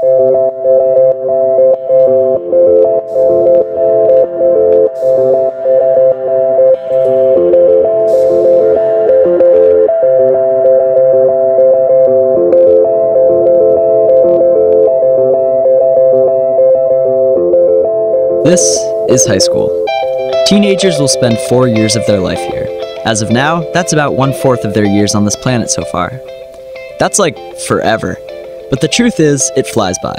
This is high school. Teenagers will spend 4 years of their life here. As of now, that's about 1/4 of their years on this planet so far. That's like forever. But the truth is, it flies by.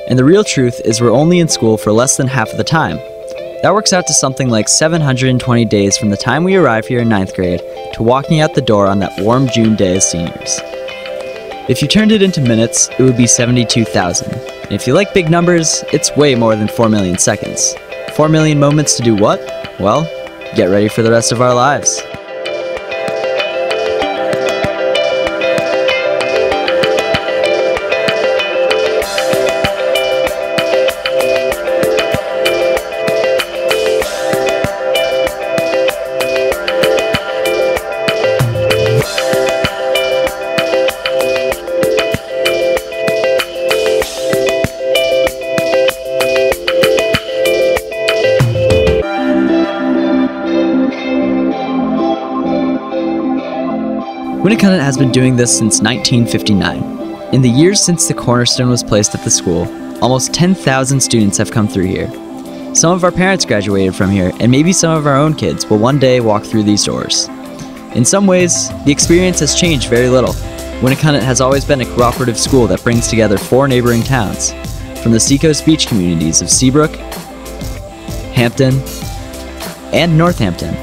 And the real truth is we're only in school for less than half of the time. That works out to something like 720 days from the time we arrive here in 9th grade to walking out the door on that warm June day as seniors. If you turned it into minutes, it would be 72,000. And if you like big numbers, it's way more than 4 million seconds. 4 million moments to do what? Well, get ready for the rest of our lives. Winnacunnet has been doing this since 1959. In the years since the cornerstone was placed at the school, almost 10,000 students have come through here. Some of our parents graduated from here, and maybe some of our own kids will one day walk through these doors. In some ways, the experience has changed very little. Winnacunnet has always been a cooperative school that brings together 4 neighboring towns, from the Seacoast beach communities of Seabrook, Hampton, and Northampton,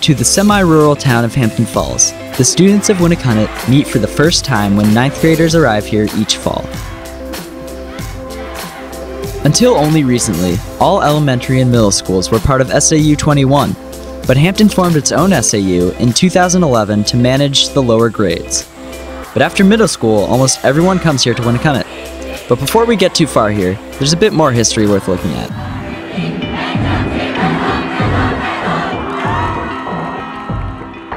to the semi-rural town of Hampton Falls. The students of Winnacunnet meet for the first time when 9th graders arrive here each fall. Until only recently, all elementary and middle schools were part of SAU 21, but Hampton formed its own SAU in 2011 to manage the lower grades. But after middle school, almost everyone comes here to Winnacunnet. But before we get too far here, there's a bit more history worth looking at.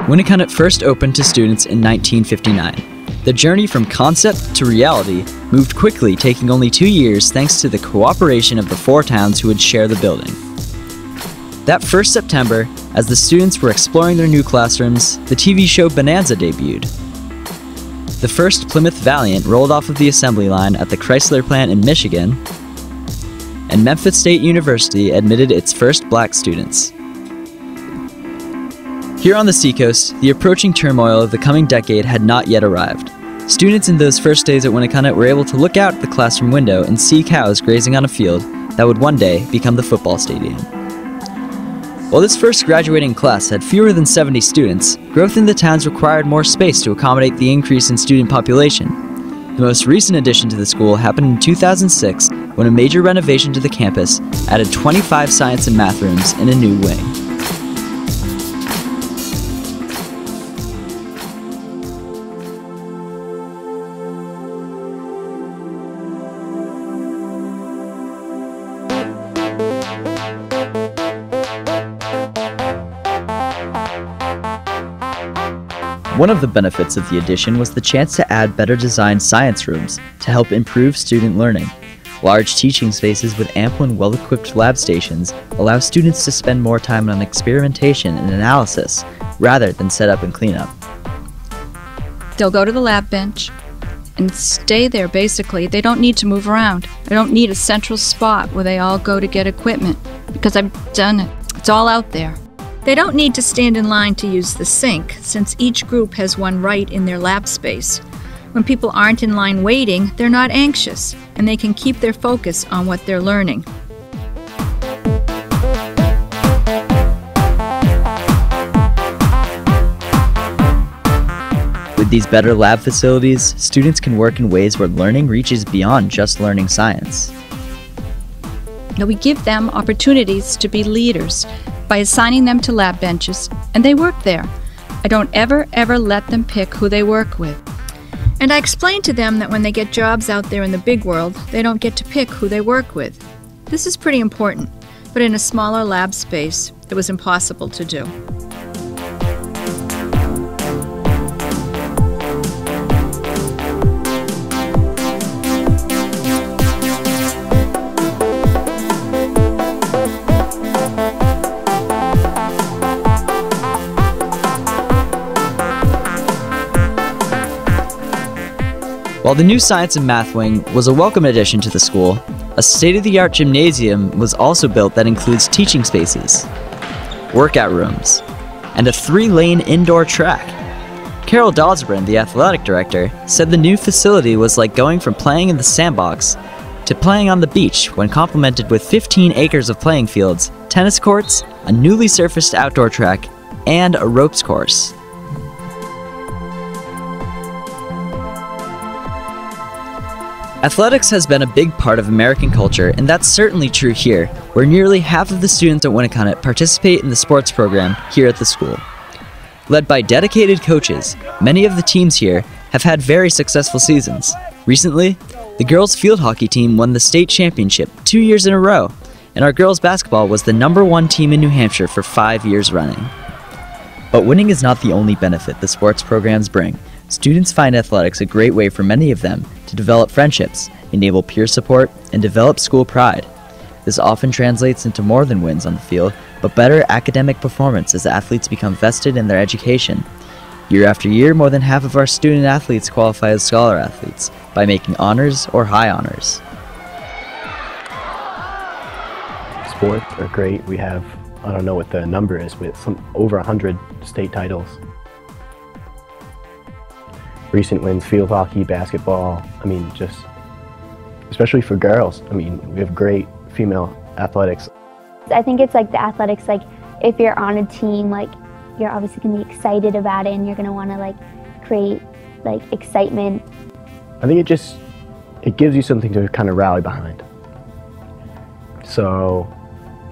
Winnacunnet first opened to students in 1959. The journey from concept to reality moved quickly, taking only 2 years thanks to the cooperation of the 4 towns who would share the building. That first September, as the students were exploring their new classrooms, the TV show Bonanza debuted. The first Plymouth Valiant rolled off of the assembly line at the Chrysler plant in Michigan, and Memphis State University admitted its first black students. Here on the Seacoast, the approaching turmoil of the coming decade had not yet arrived. Students in those first days at Winnacunnet were able to look out the classroom window and see cows grazing on a field that would one day become the football stadium. While this first graduating class had fewer than 70 students, growth in the towns required more space to accommodate the increase in student population. The most recent addition to the school happened in 2006 when a major renovation to the campus added 25 science and math rooms in a new wing. One of the benefits of the addition was the chance to add better designed science rooms to help improve student learning. Large teaching spaces with ample and well-equipped lab stations allow students to spend more time on experimentation and analysis rather than setup and cleanup. They'll go to the lab bench and stay there basically. They don't need to move around. I don't need a central spot where they all go to get equipment because I've done it. It's all out there. They don't need to stand in line to use the sink, since each group has one right in their lab space. When people aren't in line waiting, they're not anxious, and they can keep their focus on what they're learning. With these better lab facilities, students can work in ways where learning reaches beyond just learning science. Now we give them opportunities to be leaders by assigning them to lab benches, and they work there. I don't ever let them pick who they work with. And I explain to them that when they get jobs out there in the big world, they don't get to pick who they work with. This is pretty important, but in a smaller lab space, it was impossible to do. While the new science and math wing was a welcome addition to the school, a state-of-the-art gymnasium was also built that includes teaching spaces, workout rooms, and a 3-lane indoor track. Carol Dosbrand, the athletic director, said the new facility was like going from playing in the sandbox to playing on the beach when complemented with 15 acres of playing fields, tennis courts, a newly surfaced outdoor track, and a ropes course. Athletics has been a big part of American culture, and that's certainly true here, where nearly half of the students at Winnacunnet participate in the sports program here at the school. Led by dedicated coaches, many of the teams here have had very successful seasons. Recently, the girls' field hockey team won the state championship 2 years in a row, and our girls' basketball was the #1 team in New Hampshire for 5 years running. But winning is not the only benefit the sports programs bring. Students find athletics a great way for many of them to develop friendships, enable peer support, and develop school pride. This often translates into more than wins on the field, but better academic performance as athletes become vested in their education. Year after year, more than half of our student athletes qualify as scholar athletes by making honors or high honors. Sports are great. We have, I don't know what the number is, but over 100 state titles. Recent wins, field hockey, basketball, just, especially for girls, we have great female athletics. I think it's like the athletics, like if you're on a team, like you're obviously going to be excited about it and you're going to want to like create like excitement. I think it gives you something to kind of rally behind. So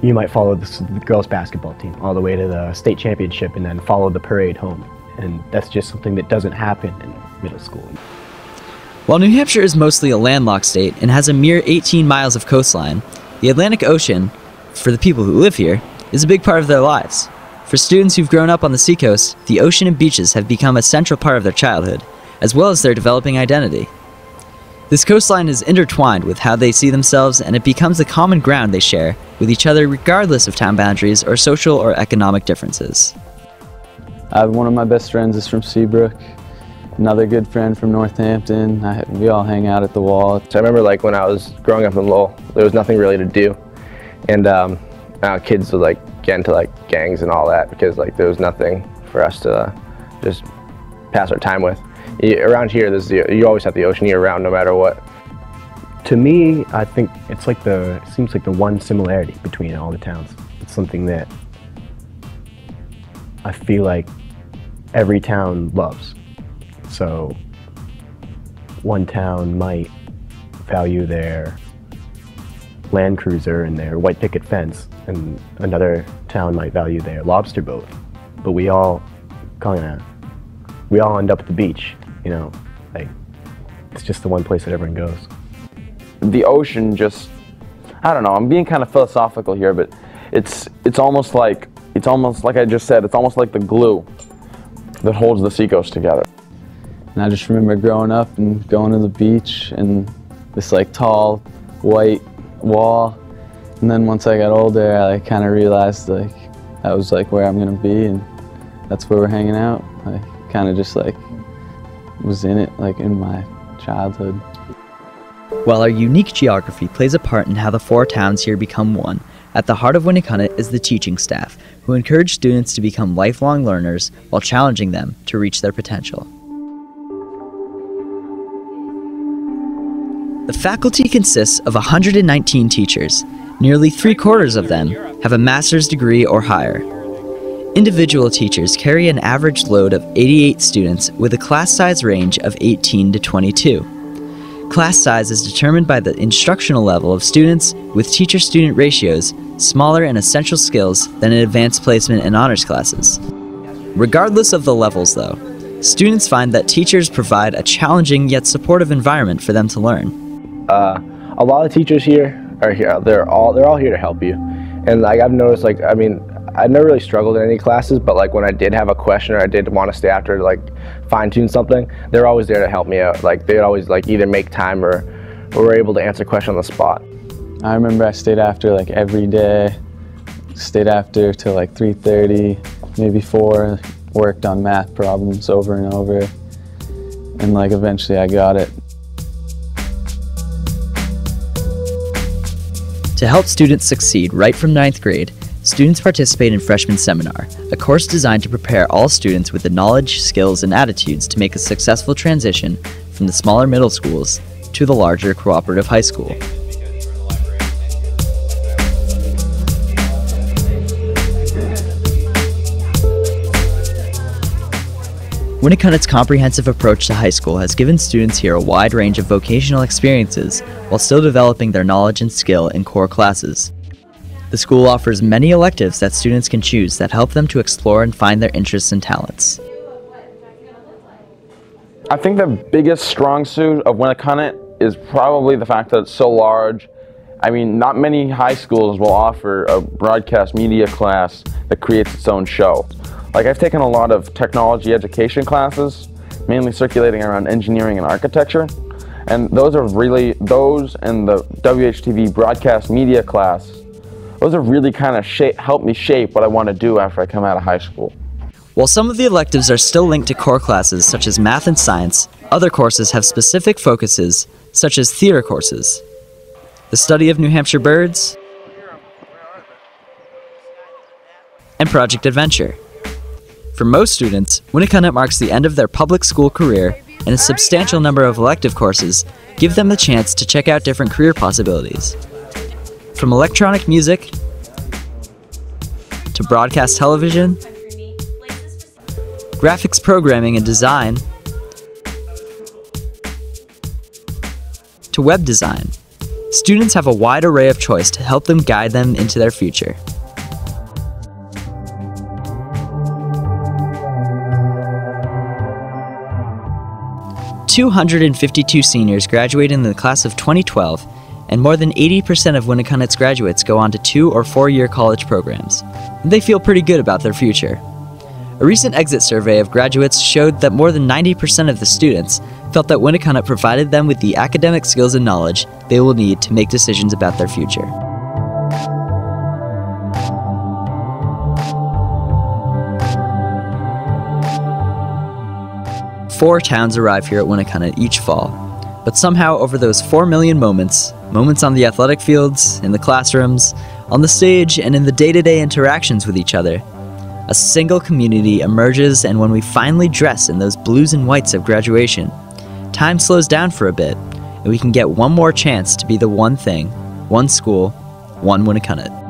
you might follow the girls basketball team all the way to the state championship and then follow the parade home. And that's just something that doesn't happen in middle school. While New Hampshire is mostly a landlocked state and has a mere 18 miles of coastline, the Atlantic Ocean, for the people who live here, is a big part of their lives. For students who've grown up on the seacoast, the ocean and beaches have become a central part of their childhood, as well as their developing identity. This coastline is intertwined with how they see themselves, and it becomes the common ground they share with each other regardless of town boundaries or social or economic differences. One of my best friends is from Seabrook, another good friend from Northampton. We all hang out at the wall. So I remember like when I was growing up in Lowell, there was nothing really to do. And kids would like get into like gangs and all that because like there was nothing for us to just pass our time with. Around here, you always have the ocean year round no matter what. To me, I think it seems like the one similarity between all the towns. It's something that I feel like every town loves. So one town might value their Land Cruiser and their white picket fence, and another town might value their lobster boat. But we all end up at the beach, like it's just the one place that everyone goes. The ocean just, I don't know, I'm being kind of philosophical here, but it's almost like I just said, it's almost like the glue that holds the seacoast together. And I just remember growing up and going to the beach and this like tall white wall. And then once I got older, I kind of realized like that was like where I'm gonna be, and that's where we're hanging out. I kind of just like was in it like in my childhood. While our unique geography plays a part in how the 4 towns here become one, at the heart of Winnacunnet is the teaching staff, who encourage students to become lifelong learners while challenging them to reach their potential. The faculty consists of 119 teachers. Nearly 3/4 of them have a master's degree or higher. Individual teachers carry an average load of 88 students with a class size range of 18 to 22. Class size is determined by the instructional level of students, with teacher-student ratios smaller in essential skills than in advanced placement and honors classes. Regardless of the levels, though, students find that teachers provide a challenging yet supportive environment for them to learn. A lot of teachers here are here. They're all here to help you, and like I've noticed, I never really struggled in any classes, but like when I did have a question or I did want to stay after to like fine-tune something, they're always there to help me out. Like they'd always like either make time or were able to answer a question on the spot. I remember I stayed after like every day, stayed after till like 3:30, maybe 4, worked on math problems over and over, and like eventually I got it. To help students succeed right from 9th grade, students participate in Freshman Seminar, a course designed to prepare all students with the knowledge, skills, and attitudes to make a successful transition from the smaller middle schools to the larger cooperative high school. Winnicunnet's comprehensive approach to high school has given students here a wide range of vocational experiences while still developing their knowledge and skill in core classes. The school offers many electives that students can choose that help them to explore and find their interests and talents. I think the biggest strong suit of Winnacunnet is probably the fact that it's so large. I mean, not many high schools will offer a broadcast media class that creates its own show. Like, I've taken a lot of technology education classes, mainly circulating around engineering and architecture, and those and the WHTV broadcast media class, those have really kind of helped me shape what I want to do after I come out of high school. While some of the electives are still linked to core classes such as math and science, other courses have specific focuses such as theater courses, the study of New Hampshire birds, and Project Adventure. For most students, Winnacunnet marks the end of their public school career, and a substantial number of elective courses give them the chance to check out different career possibilities. From electronic music to broadcast television, graphics programming and design, to web design, students have a wide array of choice to help them guide them into their future. "252 seniors graduated in the class of 2012, and more than 80% of Winnicunnet's graduates go on to 2- or 4-year college programs. They feel pretty good about their future. A recent exit survey of graduates showed that more than 90% of the students felt that Winnacunnet provided them with the academic skills and knowledge they will need to make decisions about their future. Four towns arrive here at Winnacunnet each fall, but somehow over those 4 million moments on the athletic fields, in the classrooms, on the stage, and in the day-to-day interactions with each other, a single community emerges, and when we finally dress in those blues and whites of graduation, time slows down for a bit, and we can get one more chance to be the one thing, one school, one Winnacunnet.